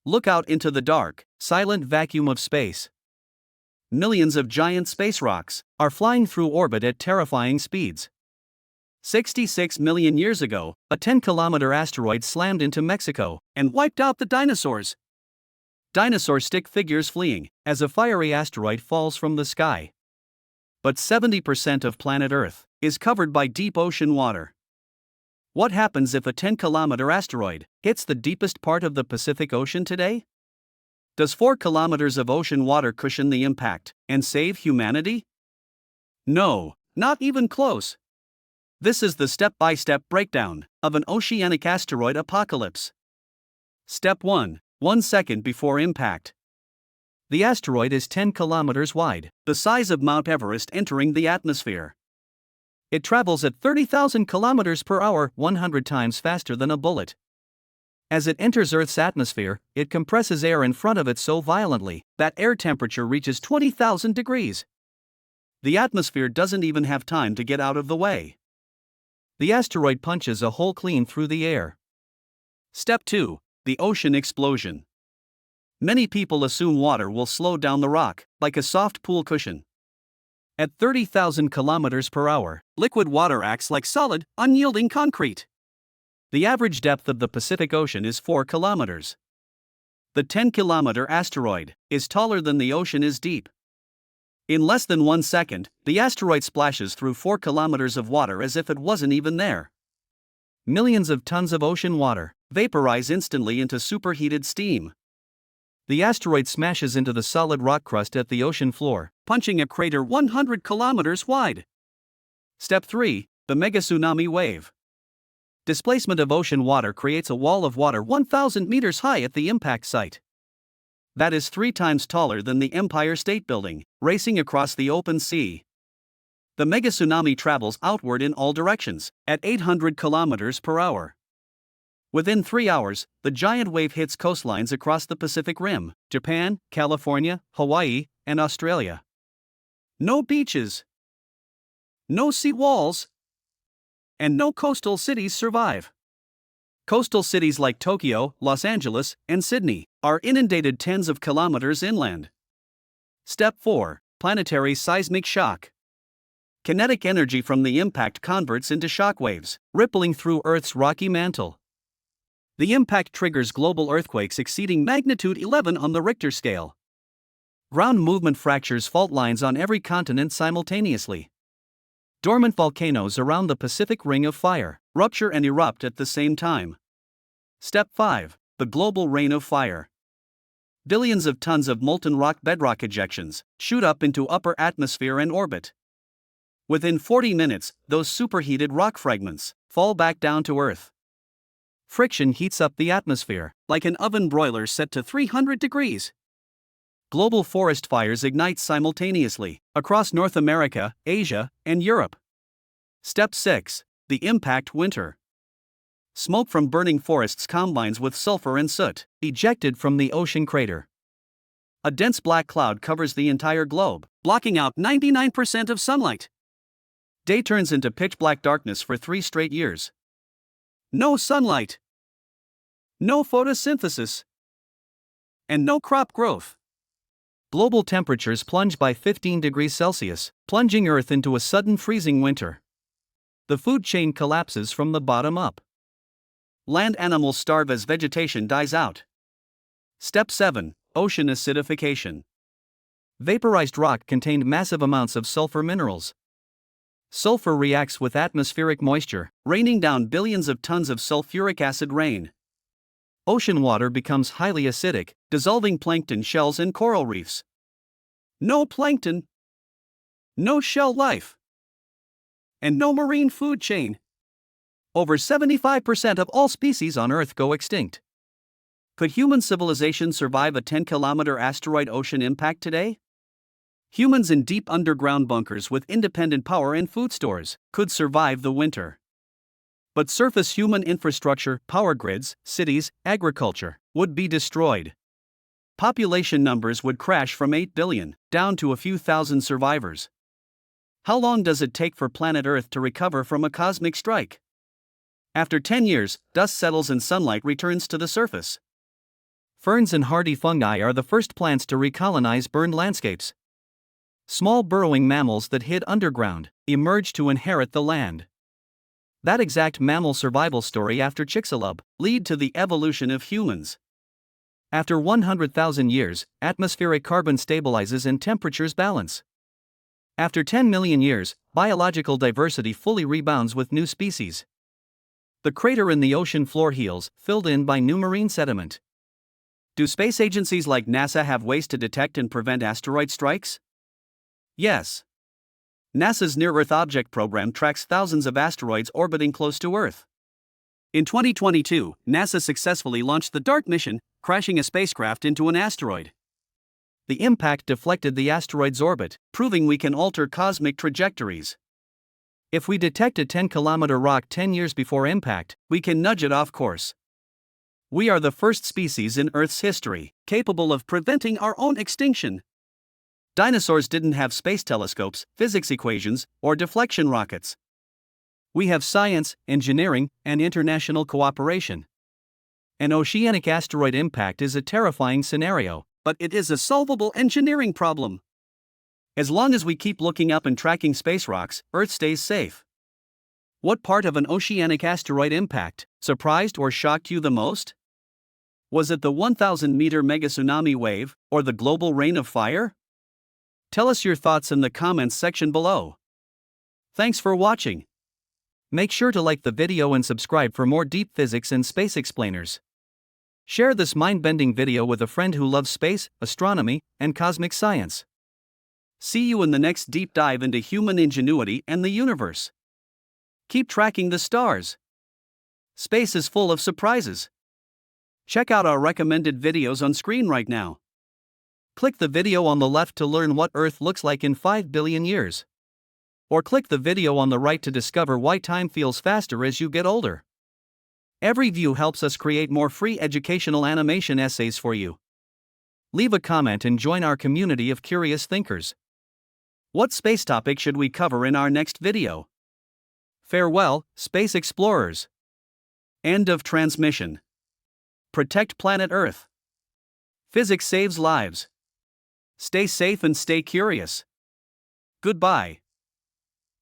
Look out into the dark, silent vacuum of space. Millions of giant space rocks are flying through orbit at terrifying speeds. 66 million years ago, a 10-kilometer asteroid slammed into Mexico and wiped out the dinosaurs. Dinosaur stick figures fleeing as a fiery asteroid falls from the sky. But 70% of planet Earth is covered by deep ocean water. What happens if a 10-kilometer asteroid hits the deepest part of the Pacific Ocean today? Does 4 kilometers of ocean water cushion the impact and save humanity? No, not even close. This is the step-by-step breakdown of an oceanic asteroid apocalypse. Step 1. 1 second before impact. The asteroid is 10 kilometers wide, the size of Mount Everest entering the atmosphere. It travels at 30,000 kilometers per hour, 100 times faster than a bullet. As it enters Earth's atmosphere, it compresses air in front of it so violently that air temperature reaches 20,000 degrees. The atmosphere doesn't even have time to get out of the way. The asteroid punches a hole clean through the air. Step 2. The ocean explosion. Many people assume water will slow down the rock, like a soft pool cushion. At 30,000 kilometers per hour, liquid water acts like solid, unyielding concrete. The average depth of the Pacific Ocean is 4 kilometers. The 10-kilometer asteroid is taller than the ocean is deep. In less than 1 second, the asteroid splashes through 4 kilometers of water as if it wasn't even there. Millions of tons of ocean water vaporize instantly into superheated steam. The asteroid smashes into the solid rock crust at the ocean floor, punching a crater 100 kilometers wide. Step 3. The megatsunami wave. Displacement of ocean water creates a wall of water 1,000 meters high at the impact site. That is 3 times taller than the Empire State Building, racing across the open sea. The megatsunami travels outward in all directions, at 800 kilometers per hour. Within 3 hours, the giant wave hits coastlines across the Pacific Rim, Japan, California, Hawaii, and Australia. No beaches, no sea walls, and no coastal cities survive. Coastal cities like Tokyo, Los Angeles, and Sydney are inundated tens of kilometers inland. Step 4. Planetary seismic shock. Kinetic energy from the impact converts into shock waves, rippling through Earth's rocky mantle. The impact triggers global earthquakes exceeding magnitude 11 on the Richter scale. Ground movement fractures fault lines on every continent simultaneously. Dormant volcanoes around the Pacific Ring of Fire rupture and erupt at the same time. Step 5. The global rain of fire. Billions of tons of molten rock bedrock ejections shoot up into upper atmosphere and orbit. Within 40 minutes, those superheated rock fragments fall back down to Earth. Friction heats up the atmosphere, like an oven broiler set to 300 degrees. Global forest fires ignite simultaneously across North America, Asia, and Europe. Step 6. The impact winter. Smoke from burning forests combines with sulfur and soot, ejected from the ocean crater. A dense black cloud covers the entire globe, blocking out 99% of sunlight. Day turns into pitch-black darkness for 3 straight years. No sunlight, no photosynthesis, and no crop growth. Global temperatures plunge by 15 degrees Celsius, plunging Earth into a sudden freezing winter. The food chain collapses from the bottom up. Land animals starve as vegetation dies out. Step 7. Ocean acidification. Vaporized rock contained massive amounts of sulfur minerals. Sulfur reacts with atmospheric moisture, raining down billions of tons of sulfuric acid rain. Ocean water becomes highly acidic, dissolving plankton shells and coral reefs. No plankton, no shell life, and no marine food chain. Over 75% of all species on Earth go extinct. Could human civilization survive a 10-kilometer asteroid ocean impact today? Humans in deep underground bunkers with independent power and food stores could survive the winter. But surface human infrastructure, power grids, cities, agriculture would be destroyed. Population numbers would crash from 8 billion down to a few thousand survivors. How long does it take for planet Earth to recover from a cosmic strike? After 10 years, dust settles and sunlight returns to the surface. Ferns and hardy fungi are the first plants to recolonize burned landscapes. Small burrowing mammals that hid underground emerged to inherit the land. That exact mammal survival story after Chicxulub led to the evolution of humans. After 100,000 years, atmospheric carbon stabilizes and temperatures balance. After 10 million years, biological diversity fully rebounds with new species. The crater in the ocean floor heals, filled in by new marine sediment. Do space agencies like NASA have ways to detect and prevent asteroid strikes? Yes. NASA's Near-Earth Object Program tracks thousands of asteroids orbiting close to Earth. In 2022, NASA successfully launched the DART mission, crashing a spacecraft into an asteroid. The impact deflected the asteroid's orbit, proving we can alter cosmic trajectories. If we detect a 10-kilometer rock 10 years before impact, we can nudge it off course. We are the first species in Earth's history capable of preventing our own extinction. Dinosaurs didn't have space telescopes, physics equations, or deflection rockets. We have science, engineering, and international cooperation. An oceanic asteroid impact is a terrifying scenario, but it is a solvable engineering problem. As long as we keep looking up and tracking space rocks, Earth stays safe. What part of an oceanic asteroid impact surprised or shocked you the most? Was it the 1,000-meter megatsunami wave, or the global rain of fire? Tell us your thoughts in the comments section below. Thanks for watching. Make sure to like the video and subscribe for more deep physics and space explainers. Share this mind-bending video with a friend who loves space, astronomy, and cosmic science. See you in the next deep dive into human ingenuity and the universe. Keep tracking the stars. Space is full of surprises. Check out our recommended videos on screen right now. Click the video on the left to learn what Earth looks like in 5 billion years. Or click the video on the right to discover why time feels faster as you get older. Every view helps us create more free educational animation essays for you. Leave a comment and join our community of curious thinkers. What space topic should we cover in our next video? Farewell, space explorers. End of transmission. Protect planet Earth. Physics saves lives. Stay safe and stay curious. Goodbye.